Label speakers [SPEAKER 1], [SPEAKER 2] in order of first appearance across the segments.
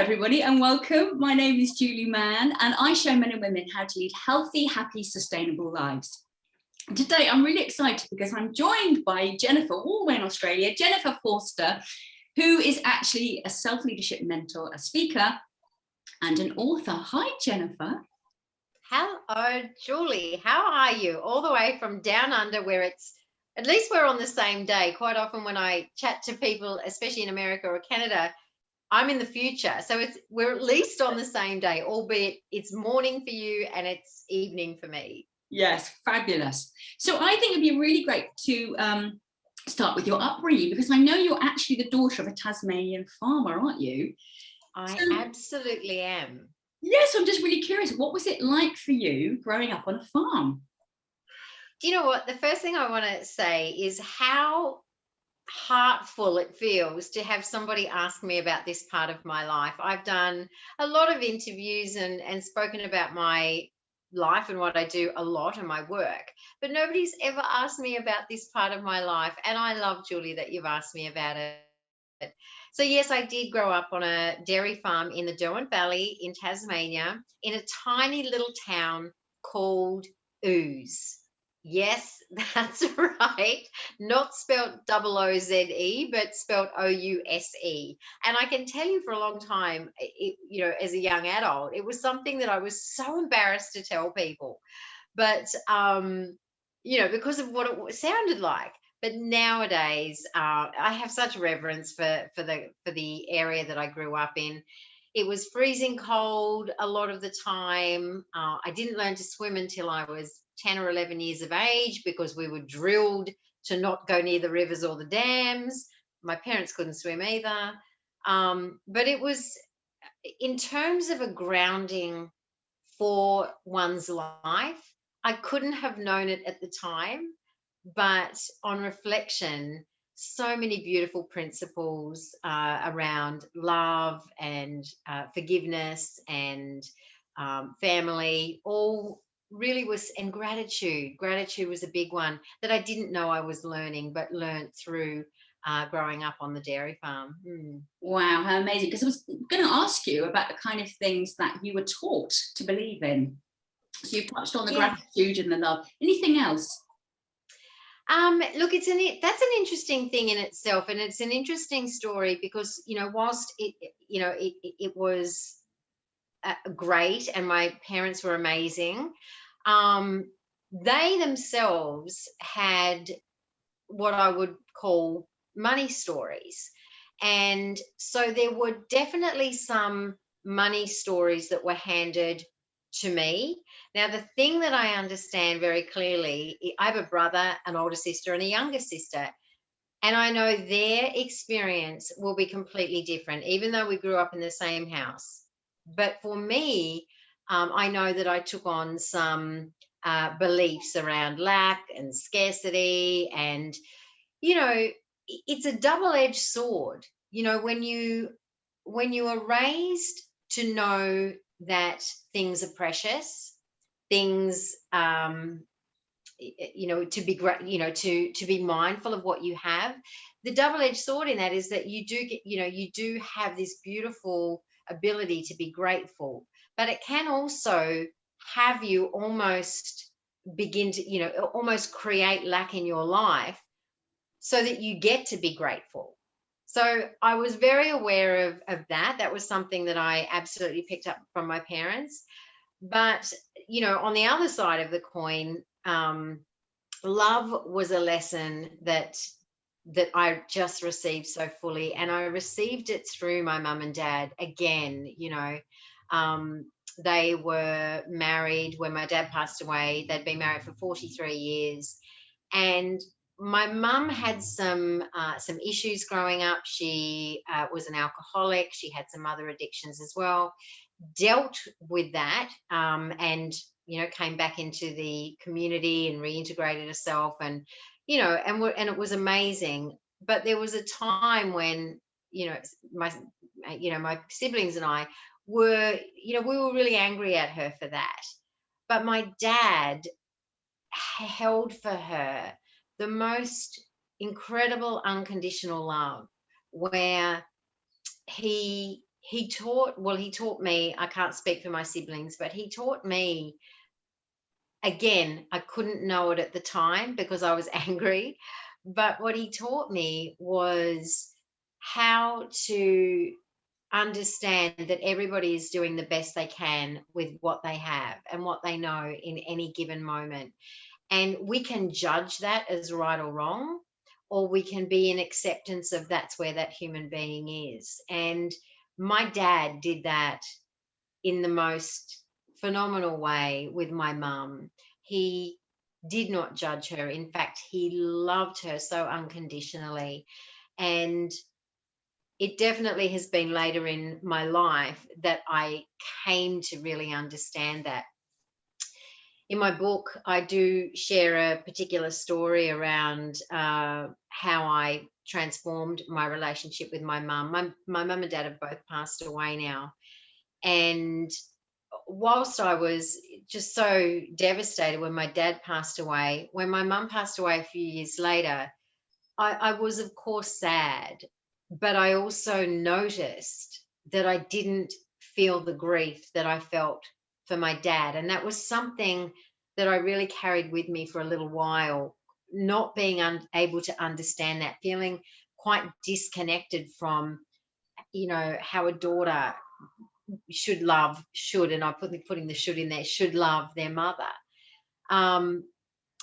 [SPEAKER 1] everybody, and welcome. My name is Julie Mann, and I show men and women how to lead healthy, happy, sustainable lives. And today, I'm really excited because I'm joined by Jennifer, all the way in Australia, Jennifer Forster, who is actually a self-leadership mentor, a speaker, and an author. Hi, Jennifer.
[SPEAKER 2] Hello, Julie. How are you? All the way from down under, where it's, at least we're on the same day. Quite often when I chat to people, especially in America or Canada, I'm in the future. So we're at least on the same day, albeit it's morning for you and it's evening for me.
[SPEAKER 1] Yes, fabulous. So I think it'd be really great to start with your upbringing, because I know you're actually the daughter of a Tasmanian farmer, aren't you?
[SPEAKER 2] I absolutely am.
[SPEAKER 1] Yes, I'm just really curious. What was it like for you growing up on a farm?
[SPEAKER 2] Do you know what? The first thing I want to say is how heartful it feels to have somebody ask me about this part of my life. I've done a lot of interviews and spoken about my life and what I do a lot in my work, but nobody's ever asked me about this part of my life. And I love, Julie, that you've asked me about it. So yes, I did grow up on a dairy farm in the Derwent Valley in Tasmania, in a tiny little town called Ouse. Yes, that's right. Not spelt OOZE, but spelt OUSE. And I can tell you, for a long time, as a young adult, it was something that I was so embarrassed to tell people. But, because of what it sounded like. But nowadays, I have such reverence for the area that I grew up in. It was freezing cold a lot of the time. I didn't learn to swim until I was 10 or 11 years of age, because we were drilled to not go near the rivers or the dams. My parents couldn't swim either. But it was, in terms of a grounding for one's life, I couldn't have known it at the time. But on reflection, so many beautiful principles around love and forgiveness and family, all really was, and gratitude. Gratitude was a big one that I didn't know I was learning, but learned through growing up on the dairy farm.
[SPEAKER 1] Wow, how amazing. Because I was going to ask you about the kind of things that you were taught to believe in. So you've touched on the gratitude and the love. Anything else?
[SPEAKER 2] Look, that's an interesting thing in itself, and it's an interesting story because, whilst it was great and my parents were amazing, they themselves had what I would call money stories. And so there were definitely some money stories that were handed to me. Now, the thing that I understand very clearly, I have a brother, an older sister, and a younger sister. And I know their experience will be completely different, even though we grew up in the same house. But for me, I know that I took on some beliefs around lack and scarcity. And, it's a double-edged sword. When you are raised to know that things are precious, things to be great, to be mindful of what you have. The double-edged sword in that is that you do have this beautiful ability to be grateful, but it can also have you almost begin to almost create lack in your life so that you get to be grateful. So I was very aware of that. That was something that I absolutely picked up from my parents. But, on the other side of the coin, love was a lesson that I just received so fully. And I received it through my mum and dad. Again, they were married when my dad passed away. They'd been married for 43 years. And my mum had some issues growing up. She was an alcoholic. She had some other addictions as well. Dealt with that, and came back into the community and reintegrated herself, and and it was amazing. But there was a time when my siblings and I were we were really angry at her for that. But my dad held for her the most incredible unconditional love, where he he taught me, I can't speak for my siblings, but he taught me, again, I couldn't know it at the time because I was angry, but what he taught me was how to understand that everybody is doing the best they can with what they have and what they know in any given moment. And we can judge that as right or wrong, or we can be in acceptance of that's where that human being is. And my dad did that in the most phenomenal way with my mum. He did not judge her. In fact, he loved her so unconditionally. And it definitely has been later in my life that I came to really understand that. In my book, I do share a particular story around how I transformed my relationship with my mum. My mum and dad have both passed away now. And whilst I was just so devastated when my dad passed away, when my mum passed away a few years later, I was, of course, sad, but I also noticed that I didn't feel the grief that I felt for my dad. And that was something that I really carried with me for a little while, not being able to understand that, feeling quite disconnected from, how a daughter and I'm putting the should in there, should love their mother. Um,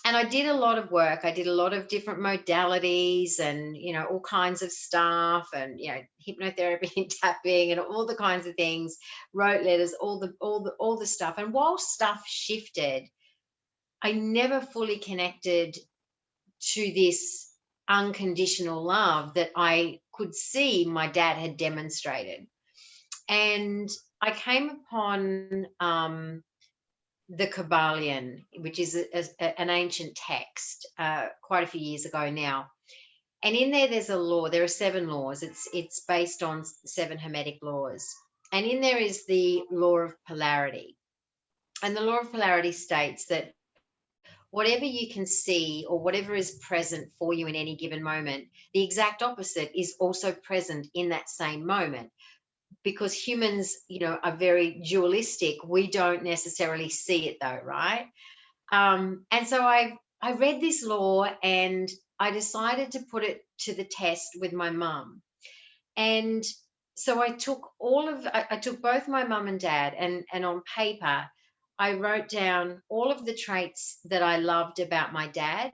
[SPEAKER 2] and I did a lot of work. I did a lot of different modalities and, all kinds of stuff and, hypnotherapy and tapping and all the kinds of things, wrote letters, all the stuff. And while stuff shifted, I never fully connected to this unconditional love that I could see my dad had demonstrated. And I came upon the Kabbalion, which is an ancient text, quite a few years ago now. And in there, there's a law. There are 7 laws. It's based on 7 Hermetic laws. And in there is the law of polarity. And the law of polarity states that whatever you can see or whatever is present for you in any given moment, the exact opposite is also present in that same moment. Because humans, are very dualistic, we don't necessarily see it though, right? And so I read this law and I decided to put it to the test with my mum. And so I took both my mum and dad, and on paper I wrote down all of the traits that I loved about my dad,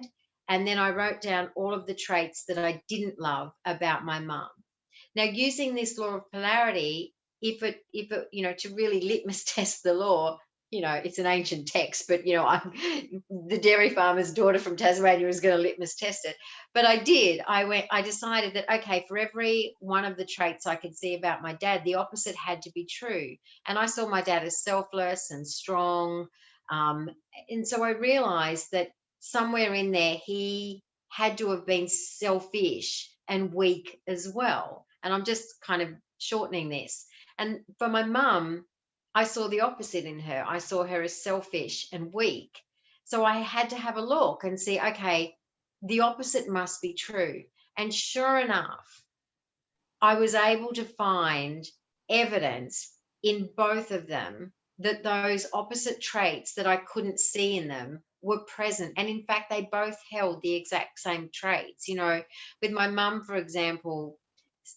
[SPEAKER 2] and then I wrote down all of the traits that I didn't love about my mum. Now, using this law of polarity, if it, to really litmus test the law, it's an ancient text, but I'm the dairy farmer's daughter from Tasmania is going to litmus test it. But I did. I decided that, okay, for every one of the traits I could see about my dad, the opposite had to be true. And I saw my dad as selfless and strong. And so I realized that somewhere in there, he had to have been selfish and weak as well. And I'm just kind of shortening this. And for my mum, I saw the opposite in her. I saw her as selfish and weak. So I had to have a look and see, okay, the opposite must be true. And sure enough, I was able to find evidence in both of them that those opposite traits that I couldn't see in them were present. And in fact, they both held the exact same traits. With my mum, for example,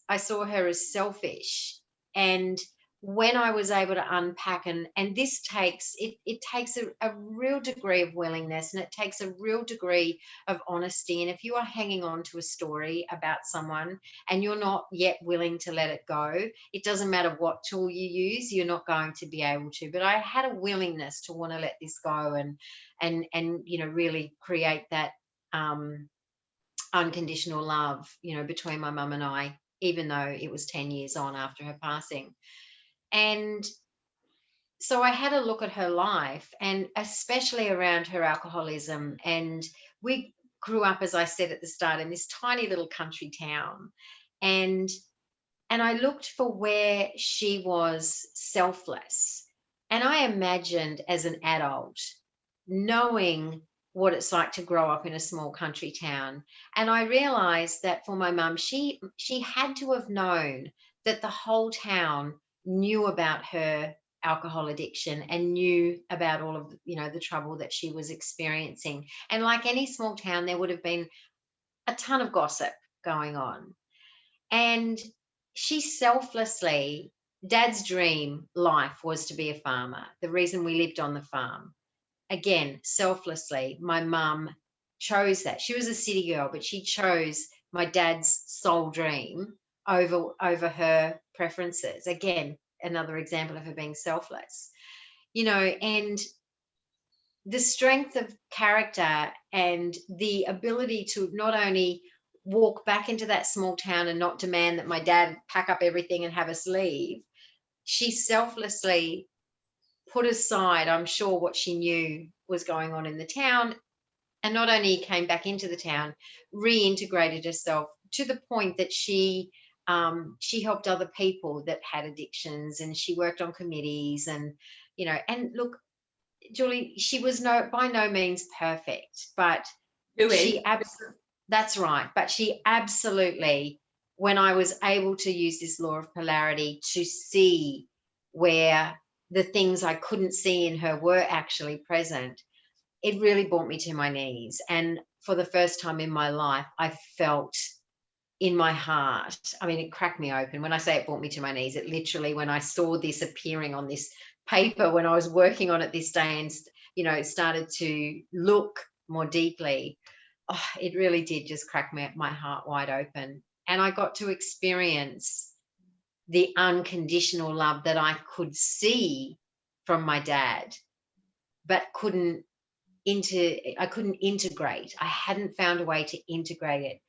[SPEAKER 2] I saw her as selfish. And when I was able to unpack, and this takes it takes a real degree of willingness, and it takes a real degree of honesty. And if you are hanging on to a story about someone and you're not yet willing to let it go, it doesn't matter what tool you use, you're not going to be able to. But I had a willingness to want to let this go and really create that unconditional love, between my mum and I, even though it was 10 years on after her passing. And so I had a look at her life, and especially around her alcoholism. And we grew up, as I said at the start, in this tiny little country town. And I looked for where she was selfless. And I imagined as an adult, knowing what it's like to grow up in a small country town. And I realized that for my mum, she had to have known that the whole town knew about her alcohol addiction and knew about all of, the trouble that she was experiencing. And like any small town, there would have been a ton of gossip going on. And she selflessly, Dad's dream life was to be a farmer. The reason we lived on the farm, again, selflessly, my mum chose that. She was a city girl, but she chose my dad's sole dream over her preferences. Again, another example of her being selfless. And the strength of character and the ability to not only walk back into that small town and not demand that my dad pack up everything and have us leave, she selflessly put aside, I'm sure, what she knew was going on in the town, and not only came back into the town, reintegrated herself to the point that she helped other people that had addictions, and she worked on committees, and and look, Julie, she was by no means perfect, but
[SPEAKER 1] Doing.
[SPEAKER 2] that's right. But she absolutely, when I was able to use this law of polarity to see where the things I couldn't see in her were actually present, it really brought me to my knees. And for the first time in my life, I felt in my heart, I mean, it cracked me open. When I say it brought me to my knees, it literally, when I saw this appearing on this paper, when I was working on it this day and, started to look more deeply, it really did just crack my heart wide open. And I got to experience the unconditional love that I could see from my dad, but I couldn't integrate. I hadn't found a way to integrate it.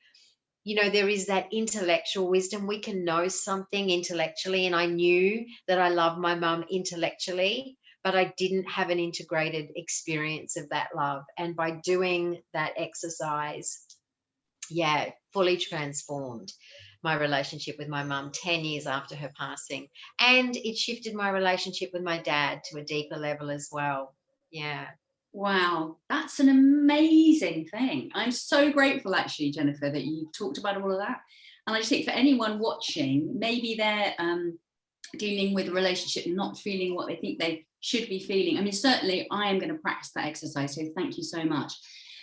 [SPEAKER 2] There is that intellectual wisdom. We can know something intellectually, and I knew that I loved my mum intellectually, but I didn't have an integrated experience of that love. And by doing that exercise, fully transformed my relationship with my mum 10 years after her passing. And it shifted my relationship with my dad to a deeper level as well. Yeah.
[SPEAKER 1] Wow, that's an amazing thing. I'm so grateful, actually, Jennifer, that you've talked about all of that. And I just think for anyone watching, maybe they're dealing with a relationship and not feeling what they think they should be feeling. I mean, certainly I am going to practice that exercise. So thank you so much.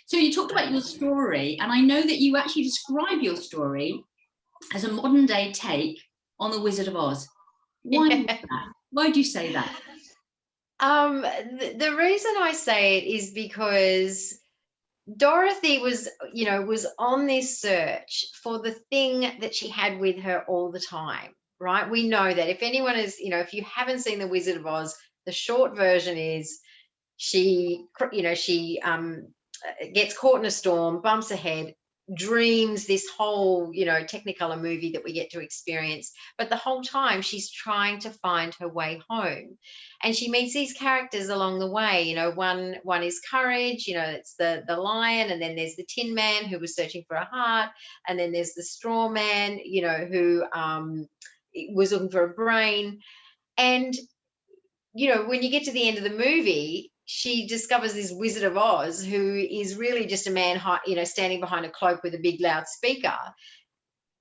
[SPEAKER 1] So you talked about your story, and I know that you actually describe your story as a modern day take on the Wizard of Oz. Why is that? Why do you say that?
[SPEAKER 2] The reason I say it is because Dorothy was on this search for the thing that she had with her all the time, right? We know that if anyone is, if you haven't seen The Wizard of Oz, the short version is she gets caught in a storm, bumps her head, dreams this whole, Technicolor movie that we get to experience. But the whole time she's trying to find her way home. And she meets these characters along the way. One is Courage, it's the lion, and then there's the Tin Man who was searching for a heart, and then there's the Straw Man, who was looking for a brain. And when you get to the end of the movie, she discovers this Wizard of Oz who is really just a man, standing behind a cloak with a big loud speaker,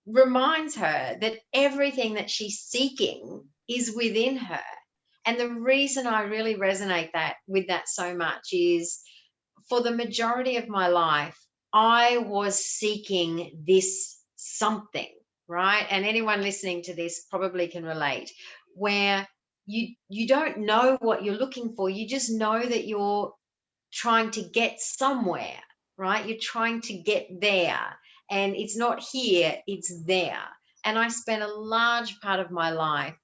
[SPEAKER 2] reminds her that everything that she's seeking is within her. And the reason I really resonate with that so much is, for the majority of my life, I was seeking this something, right? And anyone listening to this probably can relate, where you don't know what you're looking for. You just know that you're trying to get somewhere, right? You're trying to get there, and it's not here, it's there. And I spent a large part of my life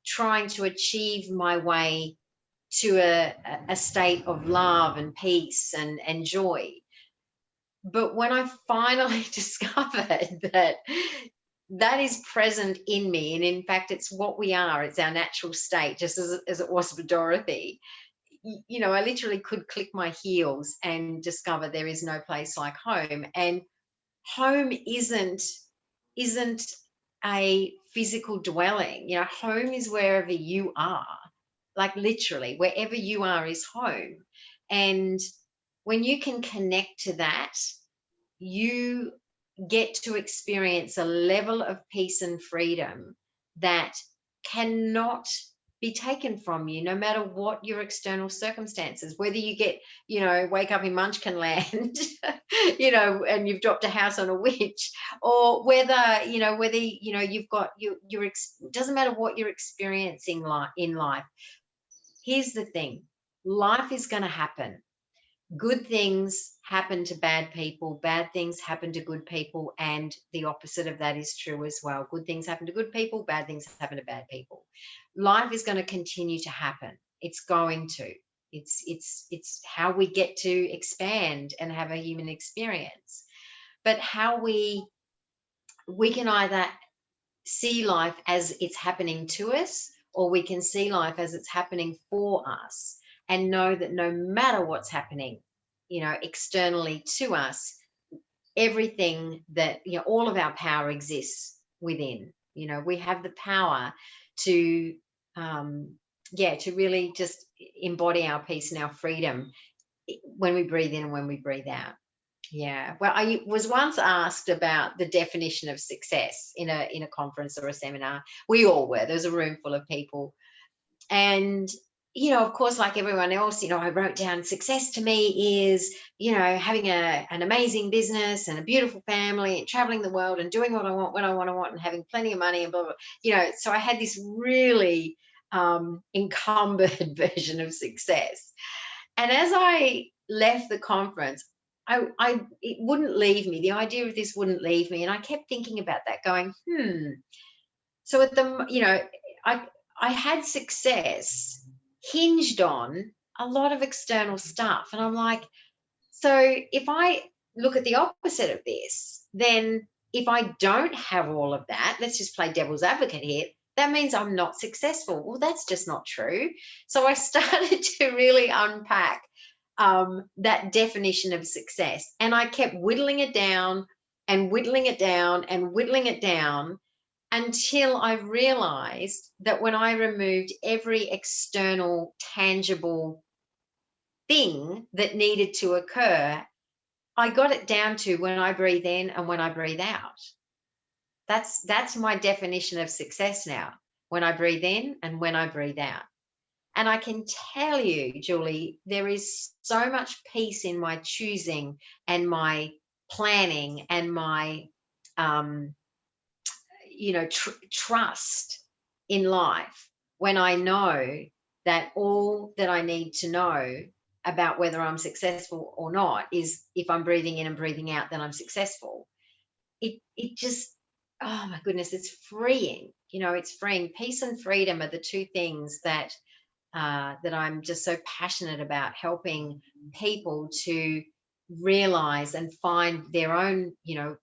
[SPEAKER 2] trying to achieve my way to a state of love and peace and joy. But when I finally discovered that is present in me, and in fact it's what we are, it's our natural state, just as it was for Dorothy, I literally could click my heels and discover there is no place like home. And home isn't a physical dwelling. Home is wherever you are, like literally wherever you are is home. And when you can connect to that, you get to experience a level of peace and freedom that cannot be taken from you, no matter what your external circumstances, whether you get, wake up in Munchkin land, and you've dropped a house on a witch, or whether you've got doesn't matter what you're experiencing in life. Here's the thing. Life is going to happen. Good things happen to bad people, bad things happen to good people, and the opposite of that is true as well. Good things happen to good people, bad things happen to bad people. Life is going to continue to happen. It's going to. It's how we get to expand and have a human experience. But how we can either see life as it's happening to us, or we can see life as it's happening for us, and know that no matter what's happening, externally to us, everything that, all of our power exists within. We have the power to, to really just embody our peace and our freedom when we breathe in and when we breathe out. Yeah. Well, I was once asked about the definition of success in a conference or a seminar. We all were. There was a room full of people. And, of course, like everyone else, I wrote down success to me is, having an amazing business and a beautiful family and traveling the world and doing what I want, when I want, and having plenty of money and blah, blah. So I had this really encumbered version of success. And as I left the conference, it wouldn't leave me. The idea of this wouldn't leave me. And I kept thinking about that, going, So at the, I had success hinged on a lot of external stuff. And I'm like, so if I look at the opposite of this, then if I don't have all of that, let's just play devil's advocate here, that means I'm not successful. Well, that's just not true. So I started to really unpack that definition of success. And I kept whittling it down and whittling it down and whittling it down until I realized that when I removed every external tangible thing that needed to occur, I got it down to when I breathe in and when I breathe out. That's my definition of success now, when I breathe in and when I breathe out. And I can tell you, Julie, there is so much peace in my choosing and my planning and my, trust in life when I know that all that I need to know about whether I'm successful or not is if I'm breathing in and breathing out, then I'm successful. It just, oh my goodness, it's freeing. It's freeing. Peace and freedom are the two things that I'm just so passionate about, helping people to realize and find their own,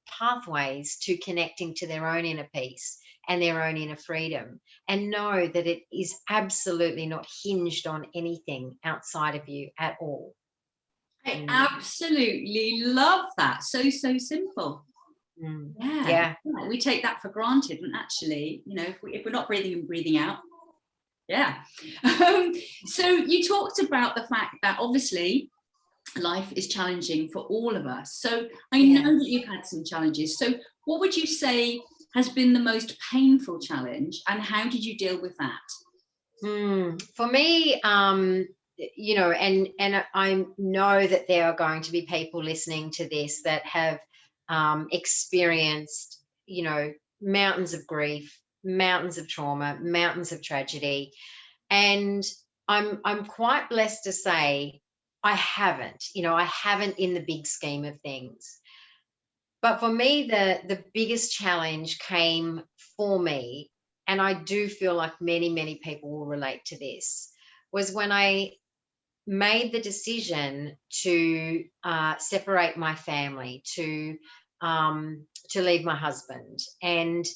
[SPEAKER 2] pathways to connecting to their own inner peace and their own inner freedom, and know that it is absolutely not hinged on anything outside of you at all.
[SPEAKER 1] I absolutely love that. So simple. Yeah. We take that for granted, and actually, if we're not breathing in, breathing out. Yeah. So you talked about the fact that obviously life is challenging for all of us. So I know that you've had some challenges. So what would you say has been the most painful challenge, and how did you deal with that?
[SPEAKER 2] For me, and I know that there are going to be people listening to this that have experienced, mountains of grief, mountains of trauma, mountains of tragedy. And I'm quite blessed to say I haven't in the big scheme of things. But for me, the biggest challenge came for me, and I do feel like many, many people will relate to this, was when I made the decision to separate my family, to leave my husband. And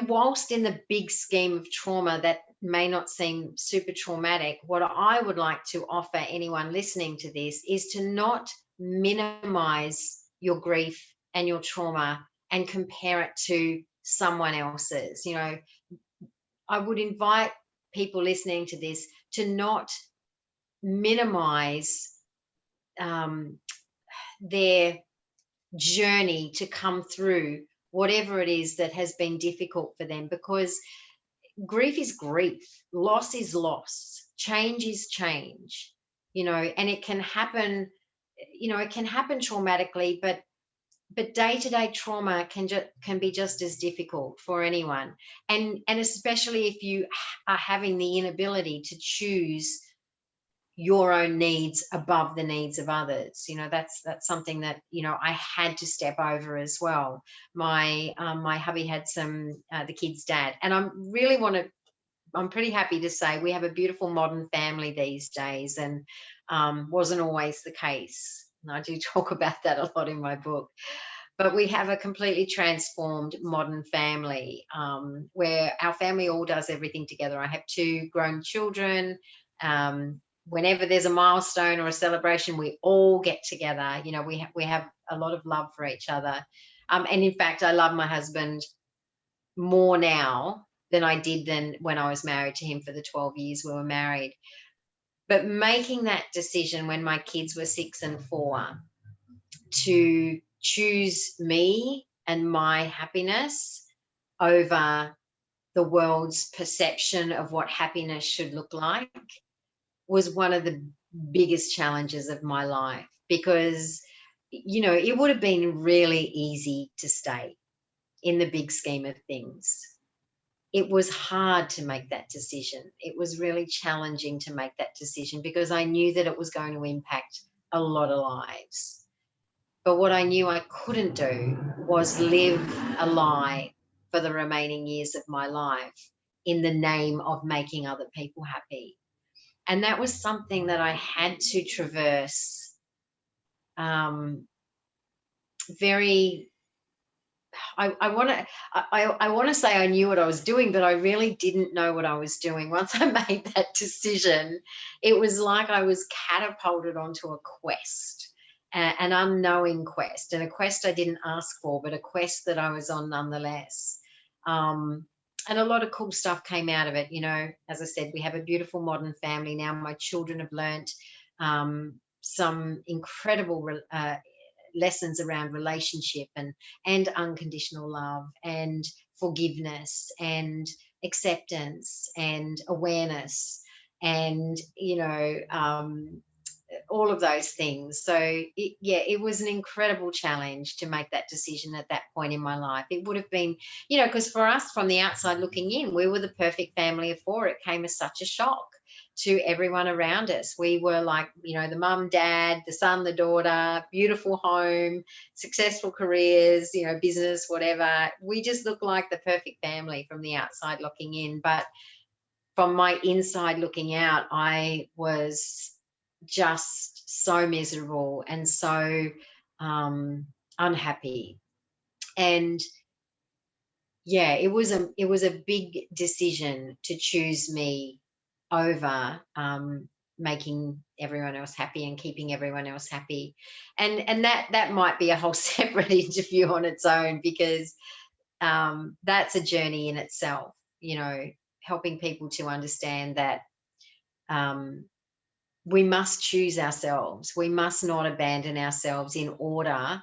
[SPEAKER 2] whilst in the big scheme of trauma that may not seem super traumatic, what I would like to offer anyone listening to this is to not minimize your grief and your trauma and compare it to someone else's. I would invite people listening to this to not minimize their journey to come through whatever it is that has been difficult for them, because grief is grief, loss is loss, change is change, and it can happen, it can happen traumatically, but day-to-day trauma can be just as difficult for anyone, and especially if you are having the inability to choose your own needs above the needs of others. That's something that I had to step over as well. My hubby had the kid's dad, and I'm pretty happy to say we have a beautiful modern family these days, and wasn't always the case. And I do talk about that a lot in my book. But we have a completely transformed modern family, where our family all does everything together. I have 2 grown children. Whenever there's a milestone or a celebration, we all get together. We have a lot of love for each other. And in fact, I love my husband more now than I did when I was married to him for the 12 years we were married. But making that decision when my kids were 6 and 4 to choose me and my happiness over the world's perception of what happiness should look like was one of the biggest challenges of my life, because it would have been really easy to stay in the big scheme of things. It was hard to make that decision. It was really challenging to make that decision, because I knew that it was going to impact a lot of lives. But what I knew I couldn't do was live a lie for the remaining years of my life in the name of making other people happy. And that was something that I had to traverse very. I want to say I knew what I was doing, but I really didn't know what I was doing. Once I made that decision, it was like I was catapulted onto a quest, an unknowing quest, and a quest I didn't ask for, but a quest that I was on nonetheless. And a lot of cool stuff came out of it. As I said, we have a beautiful modern family now. My children have learnt some incredible lessons around relationship and unconditional love and forgiveness and acceptance and awareness and all of those things. So it was an incredible challenge to make that decision at that point in my life. It would have been, because for us from the outside looking in, we were the perfect family of 4. It came as such a shock to everyone around us. We were like, the mum, dad, the son, the daughter, beautiful home, successful careers, business, whatever. We just looked like the perfect family from the outside looking in. But from my inside looking out, I was just so miserable and so unhappy. And yeah, it was a big decision to choose me over making everyone else happy and keeping everyone else happy. And that might be a whole separate interview on its own, because that's a journey in itself, helping people to understand that we must choose ourselves. We must not abandon ourselves in order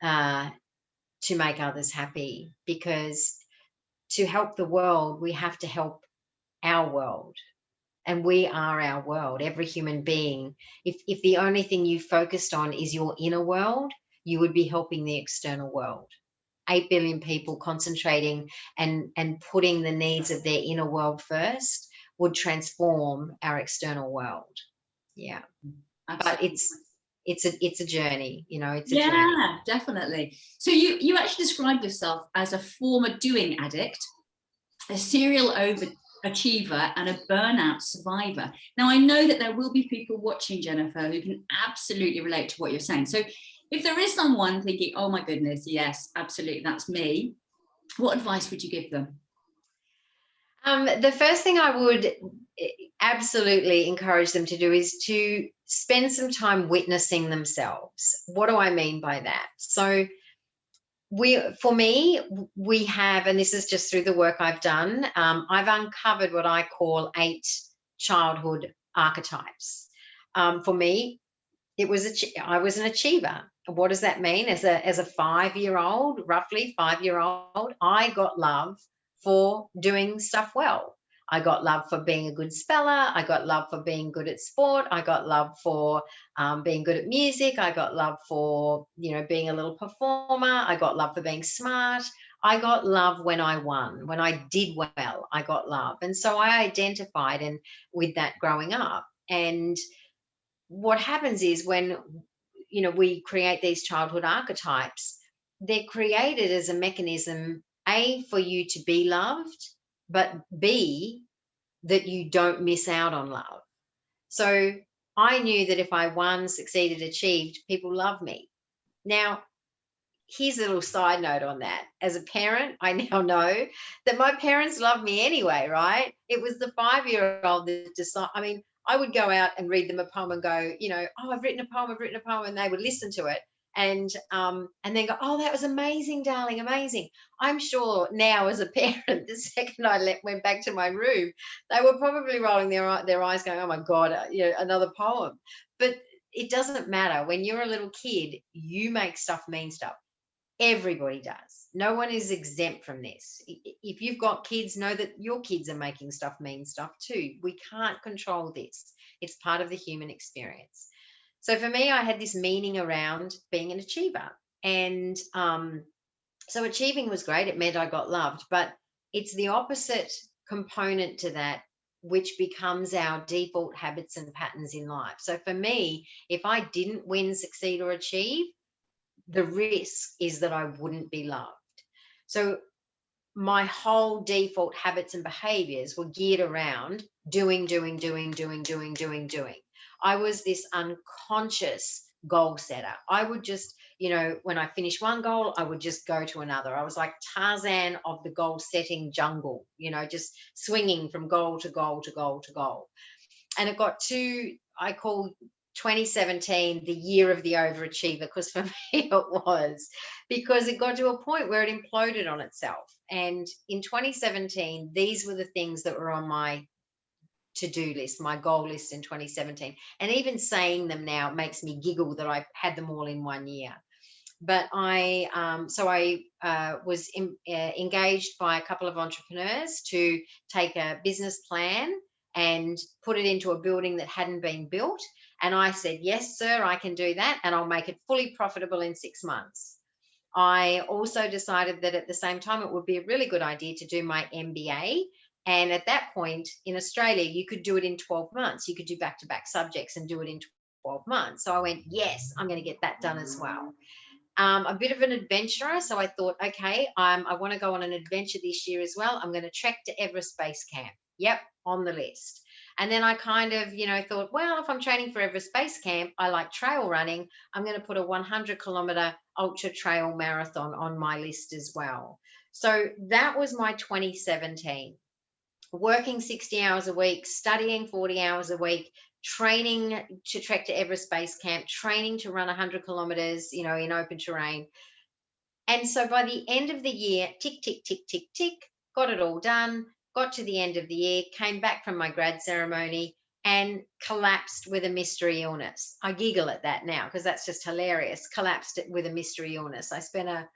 [SPEAKER 2] to make others happy, because to help the world, we have to help our world. And we are our world, every human being. If the only thing you focused on is your inner world, you would be helping the external world. 8 billion people concentrating and putting the needs of their inner world first would transform our external world. Yeah. Absolutely. But it's a journey, it's a journey.
[SPEAKER 1] Yeah, definitely. So you actually described yourself as a former doing addict, a serial overachiever, and a burnout survivor. Now, I know that there will be people watching, Jennifer, who can absolutely relate to what you're saying. So if there is someone thinking, oh my goodness, yes, absolutely, that's me, what advice would you give them?
[SPEAKER 2] The first thing I would absolutely encourage them to do is to spend some time witnessing themselves. What do I mean by that? So we have, and this is just through the work I've done, I've uncovered what I call 8 childhood archetypes. For me, I was an achiever. What does that mean? As a 5-year-old, roughly 5-year-old, I got love for doing stuff well. I got love for being a good speller. I got love for being good at sport. I got love for being good at music. I got love for, being a little performer. I got love for being smart. I got love when I won, when I did well. I got love, and so I identified with that growing up. And what happens is when we create these childhood archetypes, they're created as a mechanism, A, for you to be loved, but B, that you don't miss out on love. So I knew that if I won, succeeded, achieved, people love me. Now, here's a little side note on that. As a parent, I now know that my parents love me anyway, right? It was the 5-year-old that decided. I mean, I would go out and read them a poem and go, oh, I've written a poem, and they would listen to it and then go, oh, that was amazing, darling, amazing. I'm sure now as a parent, the second I went back to my room, they were probably rolling their eyes, going, oh my God, another poem. But it doesn't matter. When you're a little kid, you make stuff mean stuff. Everybody does. No one is exempt from this. If you've got kids, know that your kids are making stuff mean stuff too. We can't control this. It's part of the human experience. So for me, I had this meaning around being an achiever. And so achieving was great. It meant I got loved. But it's the opposite component to that, which becomes our default habits and patterns in life. So for me, if I didn't win, succeed, or achieve, the risk is that I wouldn't be loved. So my whole default habits and behaviors were geared around doing. I was this unconscious goal setter. I would just, when I finished one goal, I would just go to another. I was like Tarzan of the goal setting jungle, just swinging from goal to goal to goal to goal. And it got to, I call 2017 the year of the overachiever, because for me it was, because it got to a point where it imploded on itself. And in 2017, these were the things that were on my to-do list, my goal list in 2017. And even saying them now makes me giggle that I had them all in one year. But I was engaged by a couple of entrepreneurs to take a business plan and put it into a building that hadn't been built. And I said, yes, sir, I can do that. And I'll make it fully profitable in 6 months. I also decided that at the same time, it would be a really good idea to do my MBA. And at that point in Australia, you could do it in 12 months. You could do back-to-back subjects and do it in 12 months. So I went, yes, I'm going to get that done as well. A bit of an adventurer. So I thought, okay, I want to go on an adventure this year as well. I'm going to trek to Everest Base Camp. Yep, on the list. And then I kind of, thought, well, if I'm training for Everest Base Camp, I like trail running. I'm going to put a 100-kilometer ultra trail marathon on my list as well. So that was my 2017. Working 60 hours a week, studying 40 hours a week, training to trek to Everest Base Camp, training to run 100 kilometers, in open terrain. And so by the end of the year, tick, tick, tick, tick, tick, got it all done, got to the end of the year, came back from my grad ceremony and collapsed with a mystery illness. I giggle at that now because that's just hilarious. Collapsed with a mystery illness. I spent a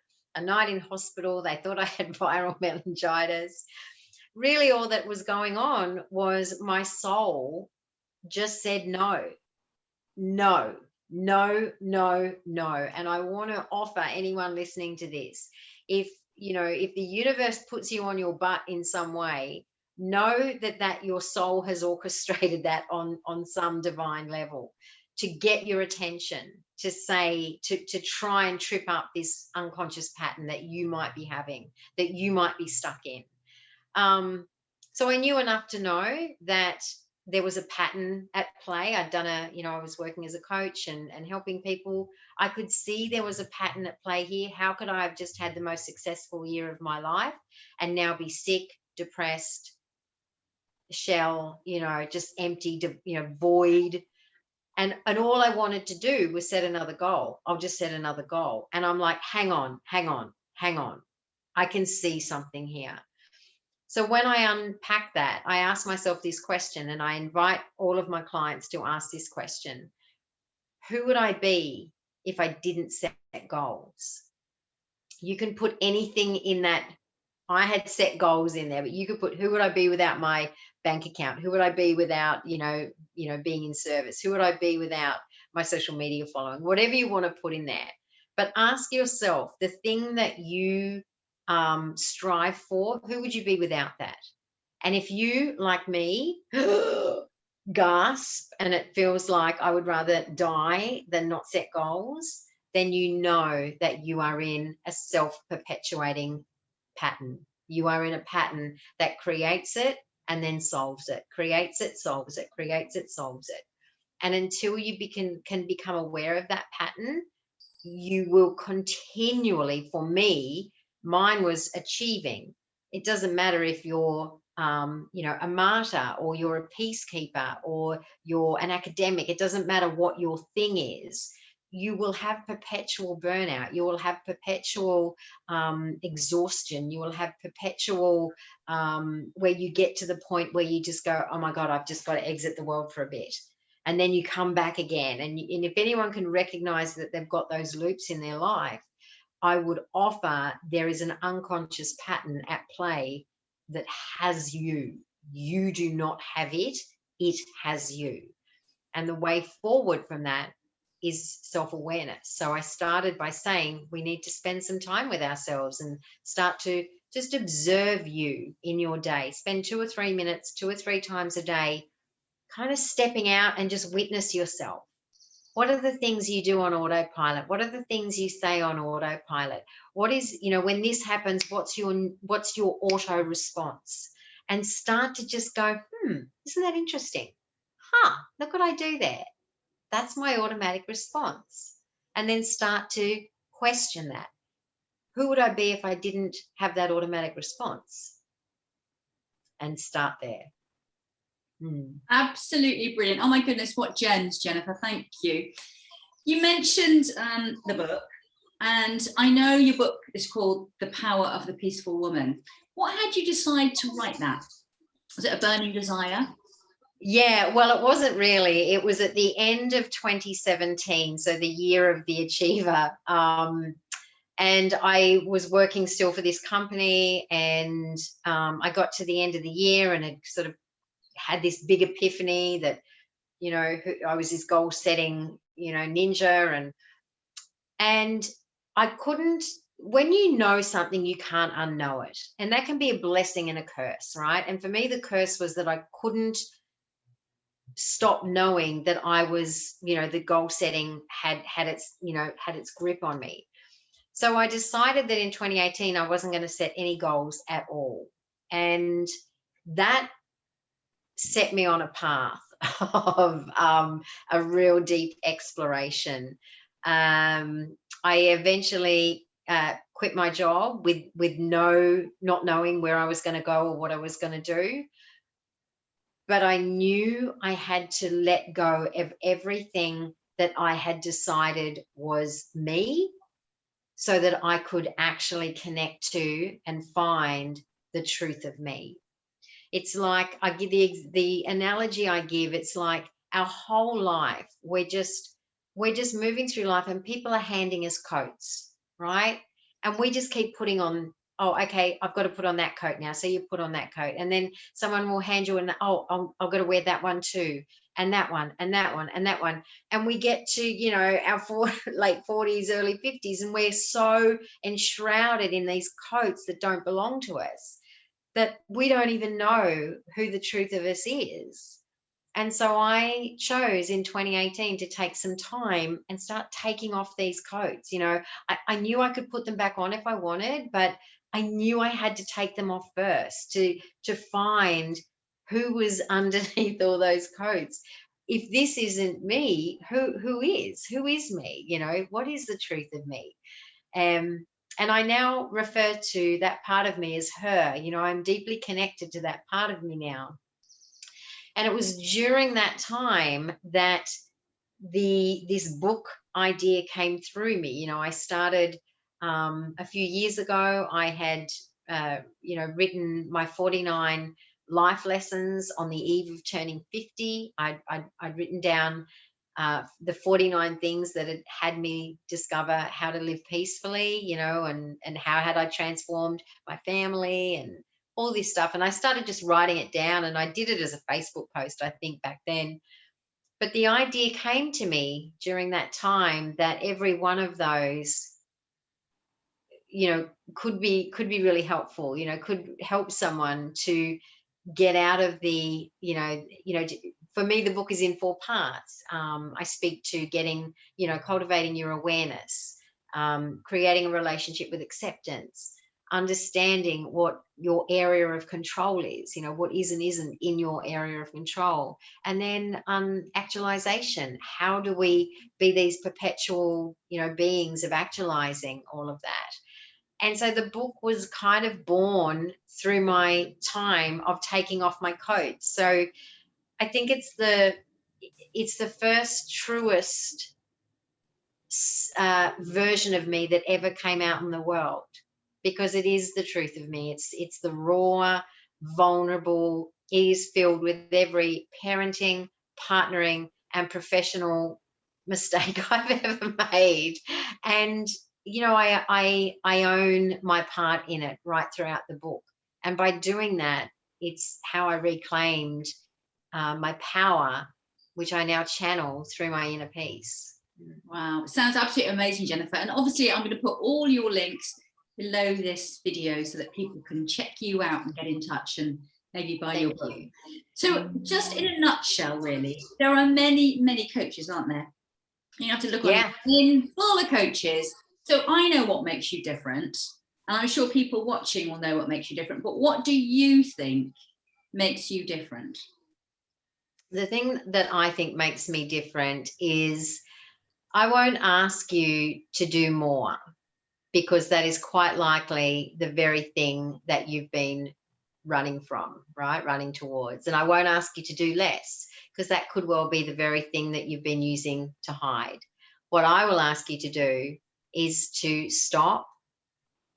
[SPEAKER 2] night in hospital. They thought I had viral meningitis. Really, all that was going on was my soul just said no. And I want to offer anyone listening to this, if the universe puts you on your butt in some way, know that your soul has orchestrated that on some divine level to get your attention, to try and trip up this unconscious pattern that you might be having, that you might be stuck in. So I knew enough to know that there was a pattern at play. I'd done I was working as a coach and helping people. I could see there was a pattern at play here. How could I have just had the most successful year of my life and now be sick, depressed, shell, just empty, void. And all I wanted to do was set another goal. I'll just set another goal. And I'm like, hang on. I can see something here. So when I unpack that, I ask myself this question, and I invite all of my clients to ask this question. who would I be if I didn't set goals? You can put anything in that. I had set goals in there, but you could put, who would I be without my bank account? Who would I be without, being in service? Who would I be without my social media following? Whatever you want to put in there. But ask yourself, the thing that you strive for, who would you be without that? And if you, like me, gasp and it feels like I would rather die than not set goals, then you know that you are in a self-perpetuating pattern. You are in a pattern that creates it and then solves it, creates it, solves it, creates it, solves it. And until you can become aware of that pattern, you will continually, for me, mine was achieving. It doesn't matter if you're a martyr or you're a peacekeeper or you're an academic. It doesn't matter what your thing is. You will have perpetual burnout. You will have perpetual exhaustion. You will have perpetual where you get to the point where you just go, oh my God, I've just got to exit the world for a bit. And then you come back again. And if anyone can recognize that they've got those loops in their life, I would offer there is an unconscious pattern at play that has you. You do not have it. It has you. And the way forward from that is self-awareness. So I started by saying we need to spend some time with ourselves and start to just observe you in your day. Spend 2 or 3 minutes, 2 or 3 times a day, kind of stepping out and just witness yourself. What are the things you do on autopilot? What are the things you say on autopilot? What is, when this happens, what's your auto response? And start to just go, isn't that interesting? Look what I do there. That's my automatic response. And then start to question that. Who would I be if I didn't have that automatic response? And start there.
[SPEAKER 1] Absolutely brilliant. Oh my goodness, what gems, Jennifer. Thank you. You mentioned the book, and I know your book is called The Power of the Peaceful Woman. What had you decide to write that? Was it a burning desire?
[SPEAKER 2] Yeah, well, it wasn't really. It was at the end of 2017, so the year of the achiever. And I was working still for this company, and I got to the end of the year and had sort of had this big epiphany that, I was this goal setting, ninja, and I couldn't, when you know something, you can't unknow it. And that can be a blessing and a curse, right? And for me, the curse was that I couldn't stop knowing that I was, the goal setting had its grip on me. So I decided that in 2018, I wasn't going to set any goals at all. And that set me on a path of a real deep exploration. I eventually quit my job with not knowing where I was going to go or what I was going to do. But I knew I had to let go of everything that I had decided was me so that I could actually connect to and find the truth of me. It's like, I give the analogy I give, it's like our whole life, we're just moving through life and people are handing us coats, right? And we just keep putting on, oh, okay, I've got to put on that coat now. So you put on that coat. And then someone will hand you I've got to wear that one too. And that one, and that one, and that one. And we get to, our late 40s, early 50s, and we're so enshrouded in these coats that don't belong to us that we don't even know who the truth of us is. And so I chose in 2018 to take some time and start taking off these coats. I knew I could put them back on if I wanted, but I knew I had to take them off first to find who was underneath all those coats. If this isn't me, who is? Who is me? What is the truth of me? And I now refer to that part of me as her. I'm deeply connected to that part of me now. And it was during that time that this book idea came through me. I started a few years ago. I had, written my 49 life lessons on the eve of turning 50. I'd written down the 49 things that had me discover how to live peacefully, you know, and how had I transformed my family and all this stuff. And I started just writing it down, and I did it as a Facebook post, I think, back then. But the idea came to me during that time that every one of those, you know, could be really helpful, you know, could help someone to get out of the, for me, the book is in 4 parts. I speak to getting, cultivating your awareness, creating a relationship with acceptance, understanding what your area of control is, you know, what is and isn't in your area of control. And then actualization. How do we be these perpetual, beings of actualizing all of that? And so the book was kind of born through my time of taking off my coat. So I think it's the first truest version of me that ever came out in the world, because it is the truth of me. It's the raw, vulnerable. It is filled with every parenting, partnering, and professional mistake I've ever made. And I own my part in it right throughout the book. And by doing that, it's how I reclaimed my power, which I now channel through my inner peace.
[SPEAKER 1] Wow, sounds absolutely amazing, Jennifer. And obviously I'm going to put all your links below this video so that people can check you out and get in touch and maybe buy your book. So just in a nutshell, really, there are many, many coaches, aren't there? You have to look on LinkedIn, full of coaches. So I know what makes you different, and I'm sure people watching will know what makes you different. But what do you think makes you different?
[SPEAKER 2] The thing that I think makes me different is I won't ask you to do more, because that is quite likely the very thing that you've been running from, right? Running towards. And I won't ask you to do less, because that could well be the very thing that you've been using to hide. What I will ask you to do is to stop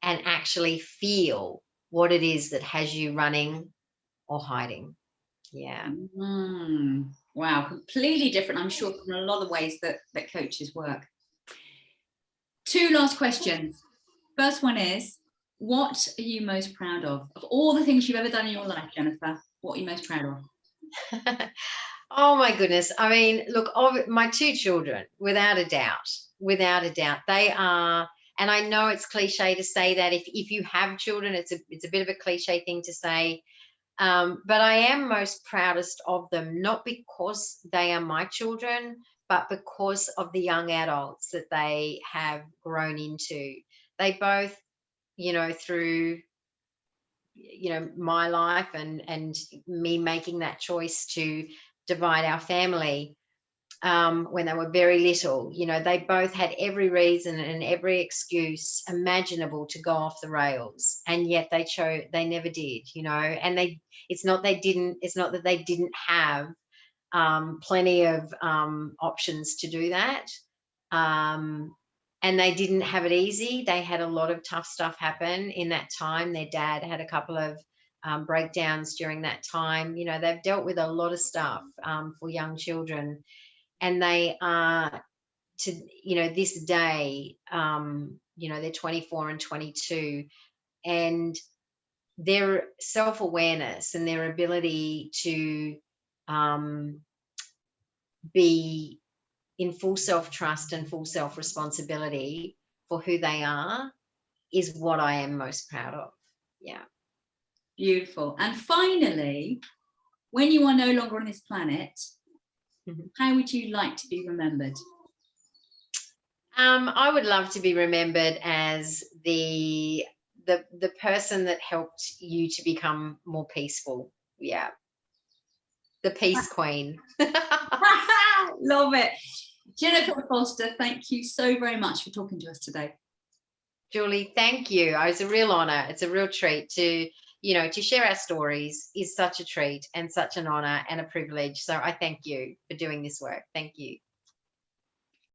[SPEAKER 2] and actually feel what it is that has you running or hiding. Yeah.
[SPEAKER 1] Wow, completely different, I'm sure, from a lot of ways that coaches work. 2 last questions. First one is, what are you most proud of all the things you've ever done in your life, Jennifer? What are you most proud of?
[SPEAKER 2] Oh my goodness. I mean, look, my 2 children, without a doubt, they are, and I know it's cliche to say that if you have children, it's a bit of a cliche thing to say. But I am most proudest of them, not because they are my children, but because of the young adults that they have grown into. They both, through, my life and me making that choice to divide our family, when they were very little, they both had every reason and every excuse imaginable to go off the rails, and yet they never did, and it's not that they didn't have plenty of options to do that, and they didn't have it easy. They had a lot of tough stuff happen in that time. Their dad had a couple of breakdowns during that time. They've dealt with a lot of stuff for young children. And they are, to this day, they're 24 and 22, and their self-awareness and their ability to be in full self-trust and full self-responsibility for who they are is what I am most proud of. Yeah.
[SPEAKER 1] Beautiful. And finally, when you are no longer on this planet, how would you like to be remembered?
[SPEAKER 2] I would love to be remembered as the person that helped you to become more peaceful. Yeah. The peace queen.
[SPEAKER 1] Love it. Jennifer Forster, thank you so very much for talking to us today.
[SPEAKER 2] Julie, thank you. It's a real honor. It's a real treat to share our stories is such a treat and such an honor and a privilege. So I thank you for doing this work. Thank you.